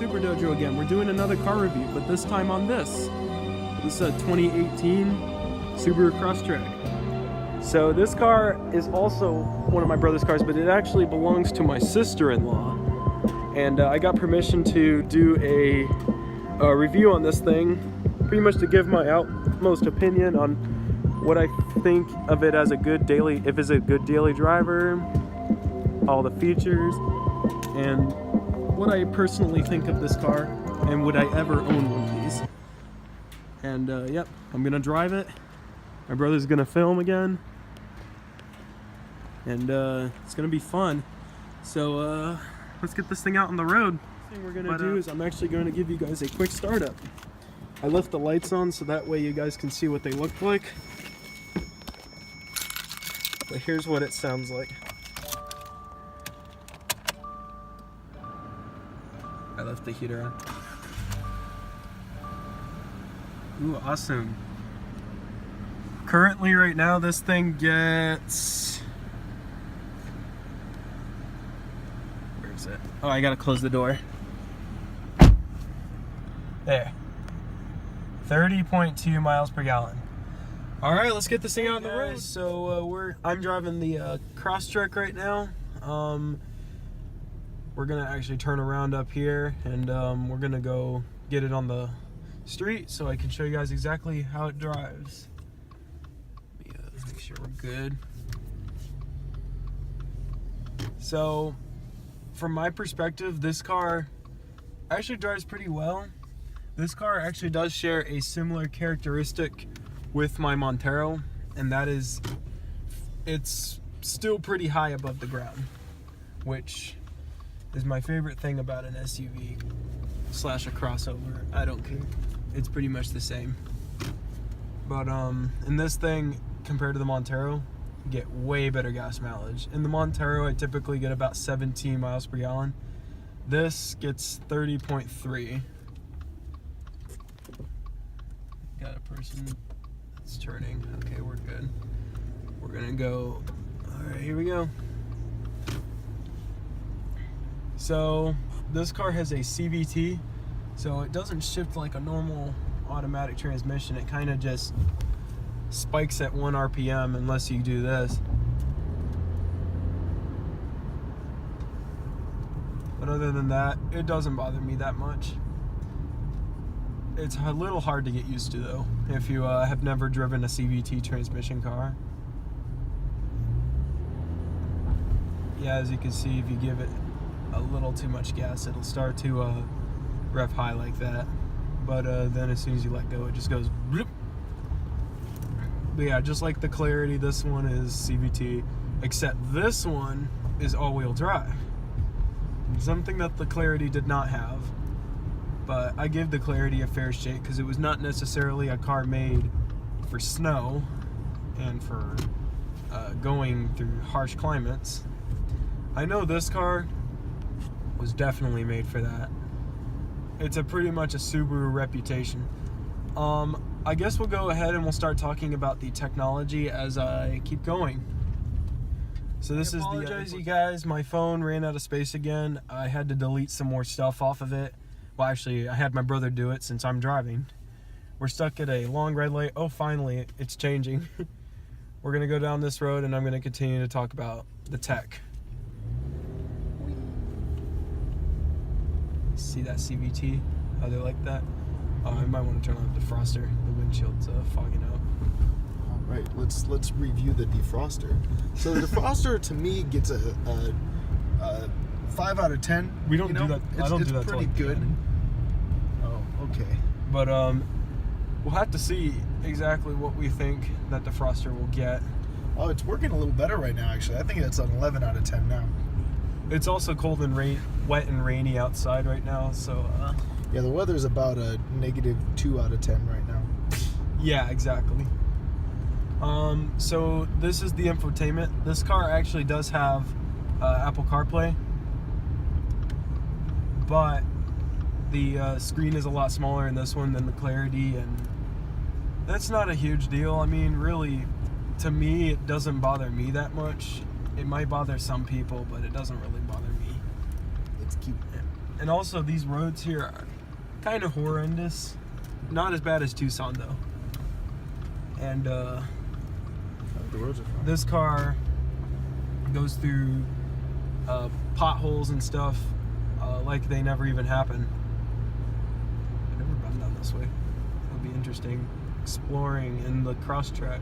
Super Dojo again. We're doing another car review, but this time on this. This is a 2018 Subaru Crosstrek. So this car is also one of my brother's cars, but it actually belongs to my sister-in-law. And I got permission to do a review on this thing, pretty much to give my utmost opinion on what I think of it as a good daily, if it's a good daily driver, all the features, and what I personally think of this car, and would I ever own one of these. And yep, I'm gonna drive it. My brother's gonna film again, and it's gonna be fun. So let's get this thing out on the road. The thing we're gonna do is I'm actually going to give you guys a quick startup. I left the lights on so that way you guys can see what they look like. But here's what it sounds like. I left the heater on. Ooh, awesome. Currently, right now, this thing gets... Where is it? Oh, I gotta close the door. There. 30.2 miles per gallon. All right, let's get this thing out on the road. So I'm driving the Crosstrek right now. We're gonna actually turn around up here, and we're gonna go get it on the street so I can show you guys exactly how it drives. Let me make sure we're good. So, from my perspective, this car actually drives pretty well. This car actually does share a similar characteristic with my Montero, and that is it's still pretty high above the ground, which is my favorite thing about an SUV slash a crossover. I don't care. It's pretty much the same. But in this thing, compared to the Montero, you get way better gas mileage. In the Montero, I typically get about 17 miles per gallon. This gets 30.3. Got a person that's turning. Okay, we're good. We're gonna go. All right, here we go. So this car has a CVT, so it doesn't shift like a normal automatic transmission. It kind of just spikes at 1 RPM unless you do this. But other than that, it doesn't bother me that much. It's a little hard to get used to though, if you have never driven a CVT transmission car. Yeah, as you can see, if you give it a little too much gas, it'll start to rev high like that. But then as soon as you let go, it just goes bloop. But yeah, just like the Clarity, this one is CVT, except this one is all-wheel drive. Something that the Clarity did not have. But I give the Clarity a fair shake because it was not necessarily a car made for snow and for going through harsh climates. I know this car was definitely made for that. It's pretty much a Subaru reputation. I guess we'll go ahead and we'll start talking about the technology as I keep going. So this is the... I apologize, you guys. My phone ran out of space again. I had to delete some more stuff off of it. Well, actually, I had my brother do it since I'm driving. We're stuck at a long red light. Oh, finally, it's changing. We're gonna go down this road and I'm gonna continue to talk about the tech. See that CVT? How they like that? Oh, I might want to turn on the defroster. The windshield's fogging up. All right, let's review the defroster. So the defroster to me gets a 5 out of 10. We don't do that. I don't do that. It's pretty good. Oh, okay. But we'll have to see exactly what we think that defroster will get. Oh, it's working a little better right now. Actually, I think it's an 11 out of 10 now. It's also cold and wet and rainy outside right now, so yeah, the weather's about a -2 out of 10 right now. Yeah, exactly. So this is the infotainment. This car actually does have Apple CarPlay, but the screen is a lot smaller in this one than the Clarity, and that's not a huge deal. I mean, really, to me, it doesn't bother me that much. It might bother some people, but it doesn't really bother me. It's cute. And also, these roads here are kind of horrendous. Not as bad as Tucson, though. And The roads are fine. this car goes through potholes and stuff like they never even happen. I've never been down this way. It would be interesting exploring in the Crosstrek.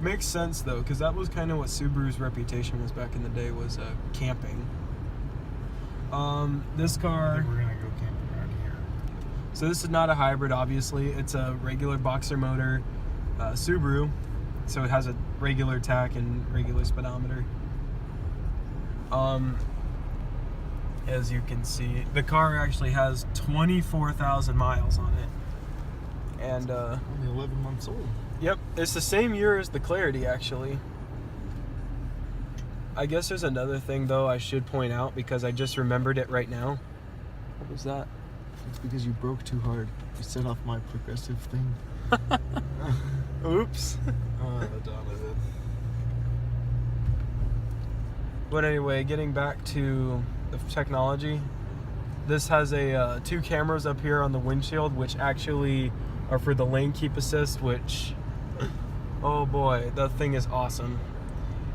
Makes sense though, because that was kind of what Subaru's reputation was back in the day, was camping. This I car, think we're gonna go camping around here. so this is not a hybrid, obviously. It's a regular boxer motor Subaru, so it has a regular tach and regular speedometer. As you can see, the car actually has 24,000 miles on it. And Only 11 months old. yep, it's the same year as the Clarity, actually. I guess there's another thing though I should point out, because I just remembered it right now. What was that? It's because you broke too hard. You set off my progressive thing. Oops. Donovan. But anyway, getting back to the technology, this has a 2 cameras up here on the windshield, which actually are for the lane keep assist, which, oh boy, that thing is awesome.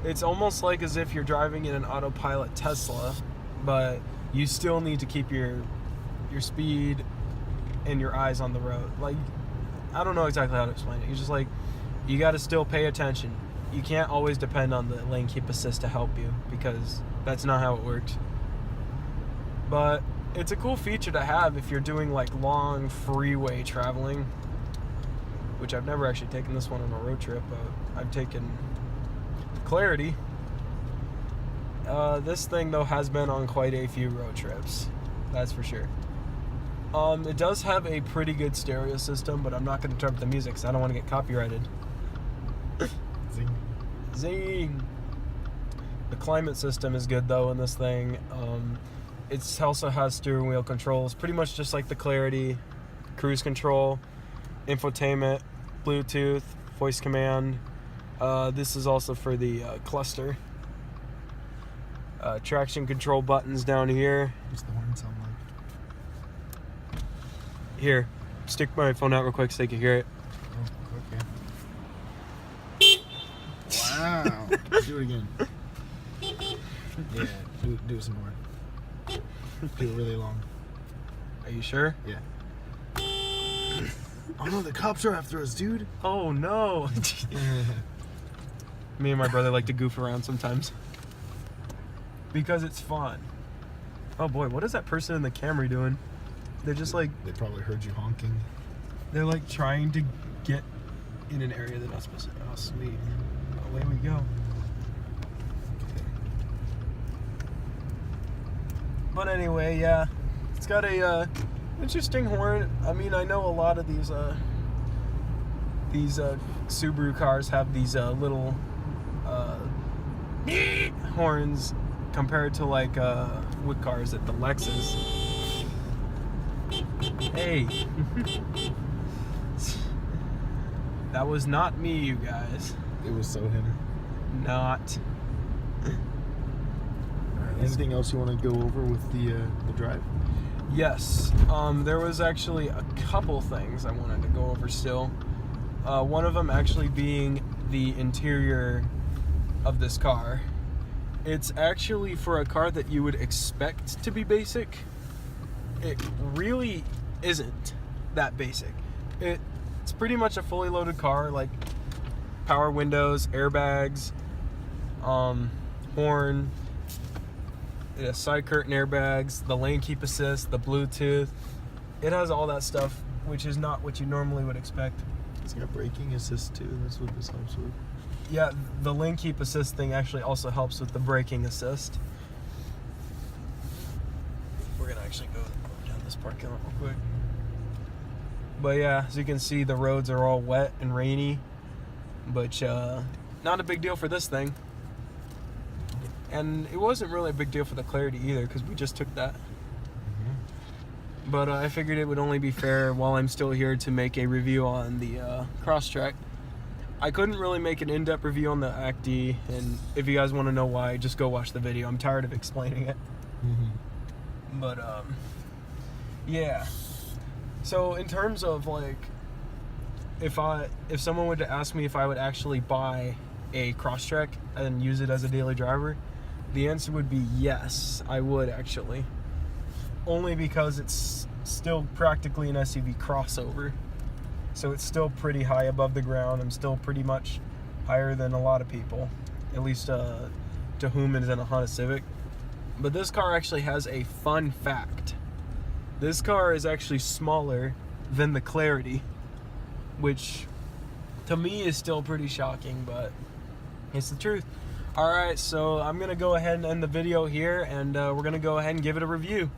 It's almost like as if you're driving in an autopilot Tesla, but you still need to keep your speed and your eyes on the road. Like, I don't know exactly how to explain it. You're just like, you got to still pay attention. You can't always depend on the lane keep assist to help you, because that's not how it works. But it's a cool feature to have if you're doing like long freeway traveling, which I've never actually taken this one on a road trip, but I've taken Clarity. This thing though has been on quite a few road trips, that's for sure. It does have a pretty good stereo system, but I'm not going to turn up the music because I don't want to get copyrighted. Zing. Zing! The climate system is good though in this thing. It also has steering wheel controls, pretty much just like the Clarity. Cruise control, infotainment, Bluetooth, voice command. This is also for the cluster. Traction control buttons down here. What's the horn sound like? Here, stick my phone out real quick so they can hear it. Oh, okay. Wow. Do it again. Yeah, do it some more. Do it really long. Are you sure? Yeah. Oh no, the cops are after us, dude. Oh no! Me and my brother like to goof around sometimes. Because it's fun. Oh boy, what is that person in the Camry doing? They're just like, They probably heard you honking. they're like trying to get in an area they're not supposed to. Oh sweet. Away we go. But anyway, yeah. It's got a interesting horn. I mean, I know a lot of these Subaru cars have these little horns compared to like wood cars at the Lexus. Hey. That was not me, you guys. It was so him. Not. Anything else you want to go over with the drive? Yes. There was actually a couple things I wanted to go over still. One of them actually being the interior of this car. It's actually, for a car that you would expect to be basic, it really isn't that basic. It's pretty much a fully loaded car, like power windows, airbags, horn, it has side curtain airbags, the lane keep assist, the Bluetooth. It has all that stuff, which is not what you normally would expect. It's got braking assist too. That's what this helps with. Yeah, the lane keep assist thing actually also helps with the braking assist. We're gonna actually go down this parking lot real quick. But yeah, as you can see, the roads are all wet and rainy, but not a big deal for this thing. And it wasn't really a big deal for the Clarity either, because we just took that. Mm-hmm. But I figured it would only be fair while I'm still here to make a review on the Crosstrek. I couldn't really make an in-depth review on the ACD, and if you guys want to know why, just go watch the video. I'm tired of explaining it. Mm-hmm. But yeah. So in terms of like, if someone were to ask me if I would actually buy a Crosstrek and use it as a daily driver, the answer would be yes, I would actually. Only because it's still practically an SUV crossover. So it's still pretty high above the ground. I'm still pretty much higher than a lot of people, at least to whom it is in a Honda Civic. But this car actually has a fun fact. This car is actually smaller than the Clarity, which to me is still pretty shocking, but it's the truth. Alright, so I'm going to go ahead and end the video here, and we're going to go ahead and give it a review.